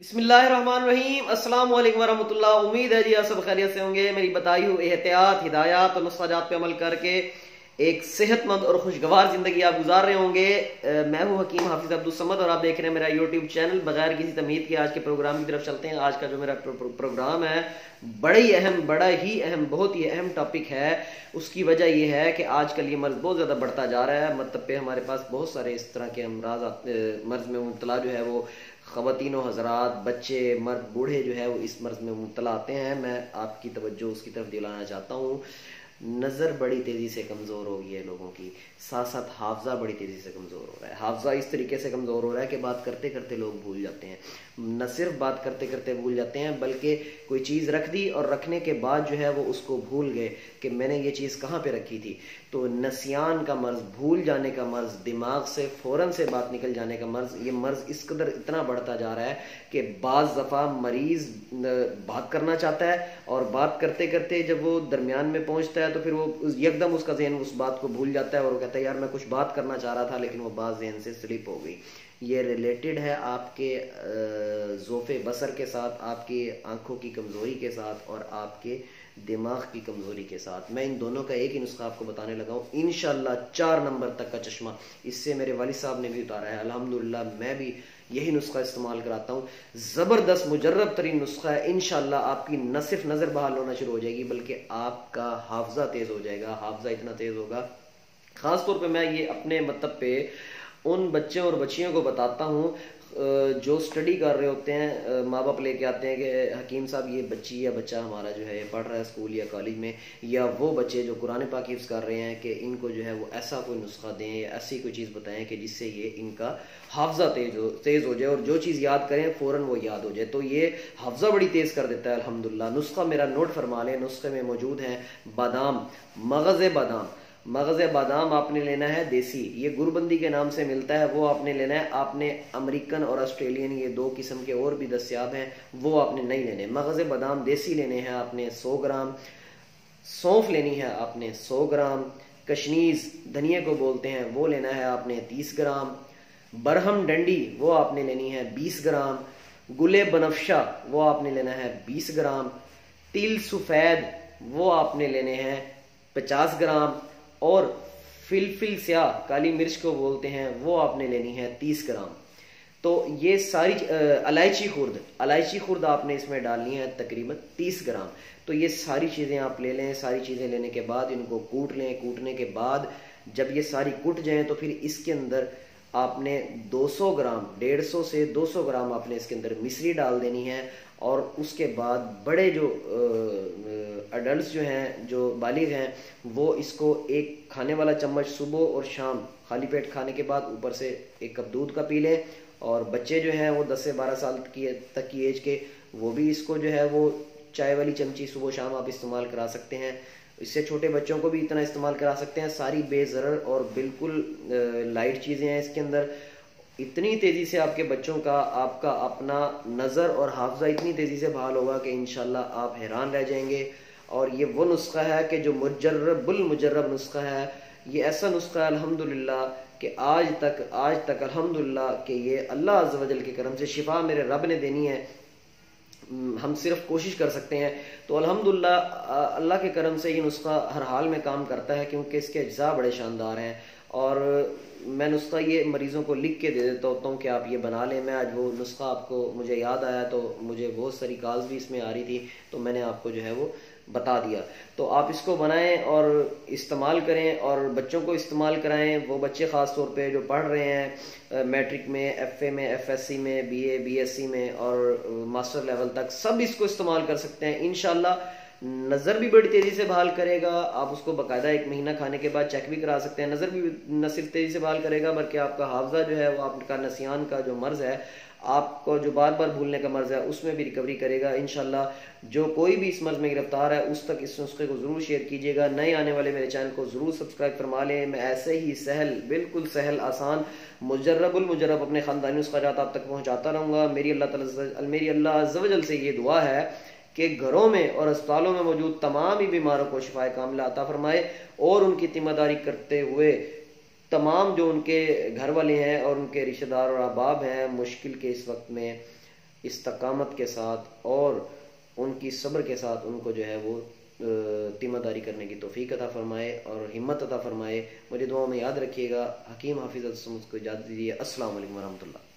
बिस्मिल्लाहिर्रहमानिर्रहीम। अस्सलाम वालेकुम वरहमतुल्लाह। उम्मीद है जी आप सब खैरियत से होंगे। मेरी बताई हुई एहतियात, हिदायत और नुस्खाजात पे अमल करके एक सेहतमंद और खुशगवार जिंदगी आप गुजार रहे होंगे। मैं हूं हकीम हाफिज अब्दुल समद और आप देख रहे हैं मेरा यूट्यूब चैनल। बगैर किसी तमीद के आज के प्रोग्राम की तरफ चलते हैं। आज का जो मेरा प्रोग्राम है बड़ा ही अहम बहुत ही अहम टॉपिक है। उसकी वजह यह है कि आजकल ये मर्ज बहुत ज़्यादा बढ़ता जा रहा है। मतलब पे हमारे पास बहुत सारे इस तरह के मर्ज में मुब्तला जो है वो ख़वातीनो हज़रात, बच्चे, मर्द, बूढ़े जो है वो इस मर्ज में मुब्तला आते हैं। मैं आपकी तवज्जो उसकी तरफ दिलाना चाहता हूँ। नज़र बड़ी तेज़ी से कमज़ोर हो गई है लोगों की, साथ साथ हाफजा बड़ी तेज़ी से कमज़ोर हो रहा है। हाफजा इस तरीके से कमज़ोर हो रहा है कि बात करते करते लोग भूल जाते हैं। न सिर्फ बात करते करते भूल जाते हैं बल्कि कोई चीज़ रख दी और रखने के बाद जो है वो उसको भूल गए कि मैंने ये चीज़ कहाँ पे रखी थी। तो नसियान का मर्ज़, भूल जाने का मर्ज़, दिमाग से फ़ौरन से बात निकल जाने का मर्ज़, ये मर्ज़ इस कदर इतना बढ़ता जा रहा है कि बाज़ दफ़ा मरीज़ बात करना चाहता है और बात करते करते जब वो दरमियान में पहुंचता है तो फिर वो एकदम उसका ज़हन उस बात को भूल जाता है और वो कहता है यार मैं कुछ बात करना चाह रहा था लेकिन वो बात ज़हन से स्लिप हो गई। ये रिलेटेड है आपके ज़ोफ़े बसर के साथ, आपकी आंखों की कमज़ोरी के साथ और आपके दिमाग की कमज़ोरी के साथ। मैं इन दोनों का एक ही नुस्खा आपको बताने लगा हूँ। इंशाल्लाह 4 नंबर तक का चश्मा इससे मेरे वालिद साहब ने भी उतारा है। अल्हम्दुलिल्लाह मैं भी यही नुस्खा इस्तेमाल कराता हूँ। ज़बरदस्त मुजर्रब तरीन नुस्खा है। इंशाल्लाह आपकी न सिर्फ नज़र बहाल होना शुरू हो जाएगी बल्कि आपका हाफजा तेज़ हो जाएगा। हाफजा इतना तेज़ होगा, ख़ास तौर पे मैं ये अपने मतलब पे उन बच्चों और बच्चियों को बताता हूँ जो स्टडी कर रहे होते हैं। माँ बाप लेके आते हैं कि हकीम साहब ये बच्ची या बच्चा हमारा जो है ये पढ़ रहा है स्कूल या कॉलेज में, या वो बच्चे जो कुरान पाक हिफ्ज़ कर रहे हैं कि इनको जो है वो ऐसा कोई नुस्खा दें या ऐसी कोई चीज़ बताएं कि जिससे ये इनका हाफजा तेज़ हो जाए और जो चीज़ याद करें फ़ौरन वो याद हो जाए। तो ये हाफजा बड़ी तेज़ कर देता है अल्हम्दुलिल्लाह। नुस्खा मेरा नोट फरमा लें। नुस्खे में मौजूद हैं बादाम, मगज़ बादाम। मगज़ बादाम आपने लेना है देसी, ये गुरबंदी के नाम से मिलता है, वो आपने लेना है। आपने अमेरिकन और ऑस्ट्रेलियन ये 2 किस्म के और भी दस्याब हैं, वो आपने नहीं लेने। मगज़ बादाम देसी लेने हैं आपने 100 ग्राम। सौंफ लेनी है आपने 100 ग्राम। कशनीज धनिया को बोलते हैं वो लेना है आपने 30 ग्राम। बरहम डंडी वो आपने लेनी है 20 ग्राम। गुले बनफशा वो आपने लेना है 20 ग्राम। तिल सफ़ेद वो आपने लेने हैं 50 ग्राम। और फिलफिल स्याह काली मिर्च को बोलते हैं वो आपने लेनी है 30 ग्राम। तो ये सारी इलायची खुर्द आपने इसमें डालनी है तकरीबन 30 ग्राम। तो ये सारी चीज़ें आप ले लें। सारी चीज़ें लेने के बाद इनको कूट लें। कूटने के बाद जब ये सारी कुट जाएं तो फिर इसके अंदर आपने 200 ग्राम, 150 से 200 ग्राम आपने इसके अंदर मिश्री डाल देनी है। और उसके बाद बड़े जो अडल्ट जो हैं, जो बालिग हैं, वो इसको एक खाने वाला चम्मच सुबह और शाम खाली पेट खाने के बाद ऊपर से 1 कप दूध का पी लें। और बच्चे जो हैं वो 10 से 12 साल तक की एज के, वो भी इसको जो है वो चाय वाली चमची सुबह शाम आप इस्तेमाल करा सकते हैं। इससे छोटे बच्चों को भी इतना इस्तेमाल करा सकते हैं। सारी बेज़रर और बिल्कुल लाइट चीज़ें हैं इसके अंदर। इतनी तेज़ी से आपके बच्चों का आपका अपना नज़र और हाफजा इतनी तेज़ी से बहाल होगा कि इंशाल्लाह आप हैरान रह जाएंगे। और ये वो नुस्खा है कि जो मुजर्रब नुस्खा है। ये ऐसा नुस्खा है अल्हम्दुलिल्लाह कि आज तक अल्हम्दुलिल्लाह कि ये अल्लाह अज़्ज़ व जल के करम से शिफा मेरे रब ने देनी है। हम सिर्फ कोशिश कर सकते हैं। तो अल्हम्दुलिल्लाह अल्लाह के करम से ये नुस्खा हर हाल में काम करता है क्योंकि इसके अज्जा बड़े शानदार हैं। और मैं नुस्खा ये मरीज़ों को लिख के दे देता होता हूँ कि आप ये बना लें। मैं आज वो नुस्खा आपको मुझे याद आया तो मुझे बहुत सारी कॉल्स भी इसमें आ रही थी तो मैंने आपको जो है वो बता दिया। तो आप इसको बनाएं और इस्तेमाल करें और बच्चों को इस्तेमाल कराएं। वो बच्चे ख़ास तौर पे जो पढ़ रहे हैं मैट्रिक में, FA में, FSC में, BA BSc में और मास्टर लेवल तक, सब इसको इस्तेमाल कर सकते हैं। इंशाल्लाह नज़र भी बड़ी तेज़ी से बहाल करेगा। आप उसको बाकायदा 1 महीना खाने के बाद चेक भी करा सकते हैं। नज़र भी न सिर्फ तेज़ी से बहाल करेगा बल्कि आपका हाफजा जो है वो आपका नसियान का जो मर्ज़ है, आपको जो बार बार भूलने का मर्ज़ है, उसमें भी रिकवरी करेगा इंशाल्लाह। जो कोई भी इस मर्ज़ में गिरफ्तार है उस तक इस नुस्खे को ज़रूर शेयर कीजिएगा। नए आने वाले मेरे चैनल को ज़रूर सब्सक्राइब फरमा लें। मैं ऐसे ही सहल, बिल्कुल सहल, आसान, मुजर्रब अपने ख़ानदानी नुस्खाजात आप तक पहुँचाता रहूँगा। मेरी अल्लाह अज़्ज़ व जल से ये दुआ है कि घरों में और अस्पतालों में मौजूद तमाम ही बीमारों को शिफाए कामिला अता फरमाए और उनकी जिम्मेदारी करते हुए तमाम जो उनके घर वाले हैं और उनके रिश्तेदार और अहबाब हैं मुश्किल के इस वक्त में इस्तकामत के साथ और उनकी सब्र के साथ उनको जो है वो तिम्मेदारी करने की तौफीक अता फरमाए और हिम्मत अता फरमाए। मुझे दुआ में याद रखिएगा। हकीम हाफिज अब्दुल समद को इजाज़त दीजिए। अस्सलाम वालेकुम वरहमतुल्लाह।